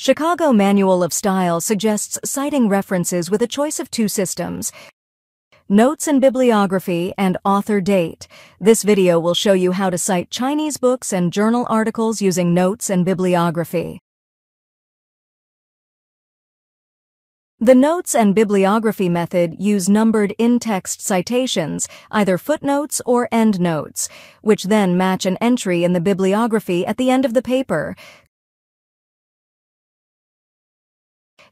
Chicago Manual of Style suggests citing references with a choice of two systems: Notes and Bibliography and Author Date. This video will show you how to cite Chinese books and journal articles using Notes and Bibliography. The Notes and Bibliography method use numbered in-text citations, either footnotes or endnotes, which then match an entry in the bibliography at the end of the paper.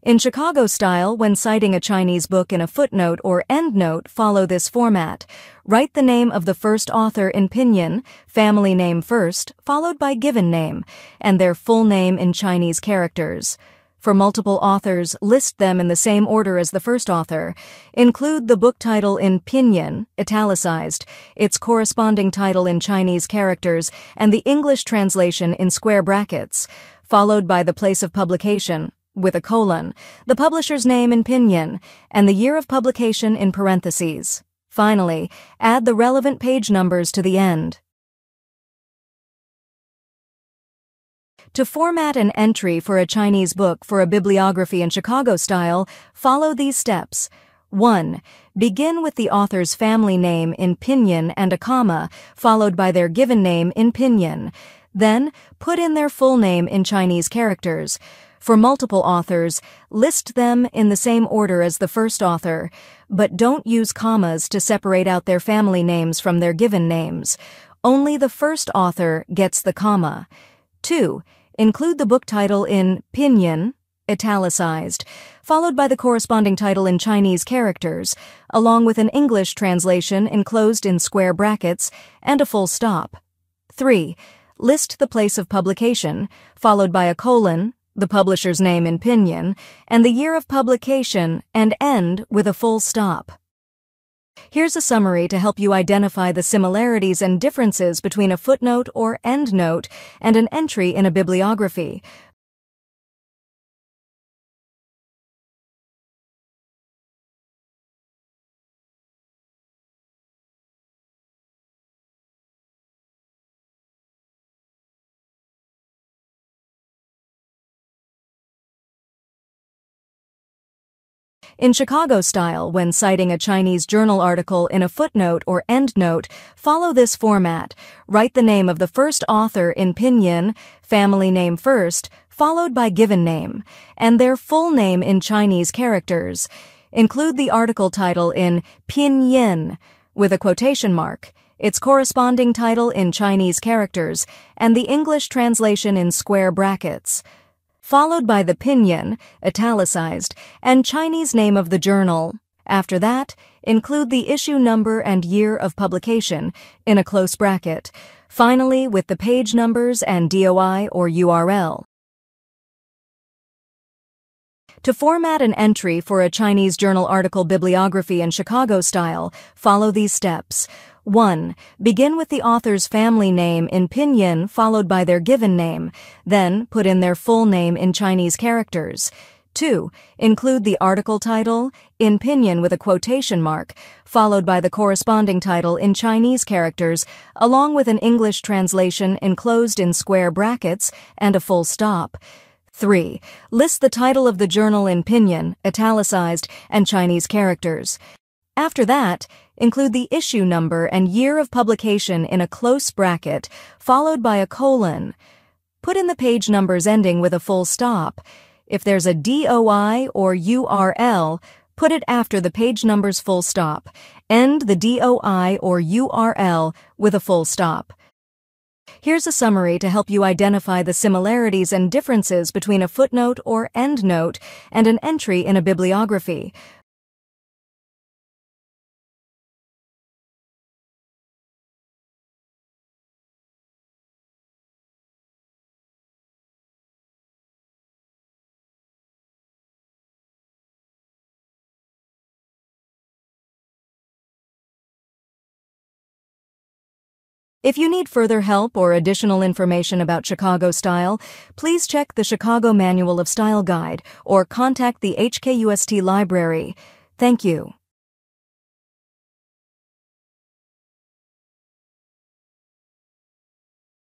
In Chicago style, when citing a Chinese book in a footnote or endnote, follow this format. Write the name of the first author in pinyin, family name first, followed by given name, and their full name in Chinese characters. For multiple authors, list them in the same order as the first author. Include the book title in pinyin, italicized, its corresponding title in Chinese characters, and the English translation in square brackets, followed by the place of publication, with a colon, the publisher's name in pinyin, and the year of publication in parentheses. Finally, add the relevant page numbers to the end. To format an entry for a Chinese book for a bibliography in Chicago style, follow these steps. 1. Begin with the author's family name in pinyin and a comma, followed by their given name in pinyin. Then, put in their full name in Chinese characters. For multiple authors, list them in the same order as the first author, but don't use commas to separate out their family names from their given names. Only the first author gets the comma. 2. Include the book title in pinyin, italicized, followed by the corresponding title in Chinese characters, along with an English translation enclosed in square brackets and a full stop. 3. List the place of publication, followed by a colon, the publisher's name in pinyin, and the year of publication, and end with a full stop. Here's a summary to help you identify the similarities and differences between a footnote or endnote and an entry in a bibliography. In Chicago style, when citing a Chinese journal article in a footnote or endnote, follow this format. Write the name of the first author in pinyin, family name first, followed by given name, and their full name in Chinese characters. Include the article title in pinyin, with a quotation mark, its corresponding title in Chinese characters, and the English translation in square brackets, followed by the pinyin, italicized, and Chinese name of the journal. After that, include the issue number and year of publication in a close bracket, finally with the page numbers and DOI or URL. To format an entry for a Chinese journal article bibliography in Chicago style, follow these steps. 1. Begin with the author's family name in pinyin followed by their given name, then put in their full name in Chinese characters. 2. Include the article title in pinyin with a quotation mark, followed by the corresponding title in Chinese characters, along with an English translation enclosed in square brackets and a full stop. 3. List the title of the journal in pinyin, italicized, and Chinese characters. After that, include the issue number and year of publication in a close bracket, followed by a colon. Put in the page numbers ending with a full stop. If there's a DOI or URL, put it after the page number's full stop. End the DOI or URL with a full stop. Here's a summary to help you identify the similarities and differences between a footnote or endnote and an entry in a bibliography. If you need further help or additional information about Chicago style, please check the Chicago Manual of Style Guide or contact the HKUST Library. Thank you.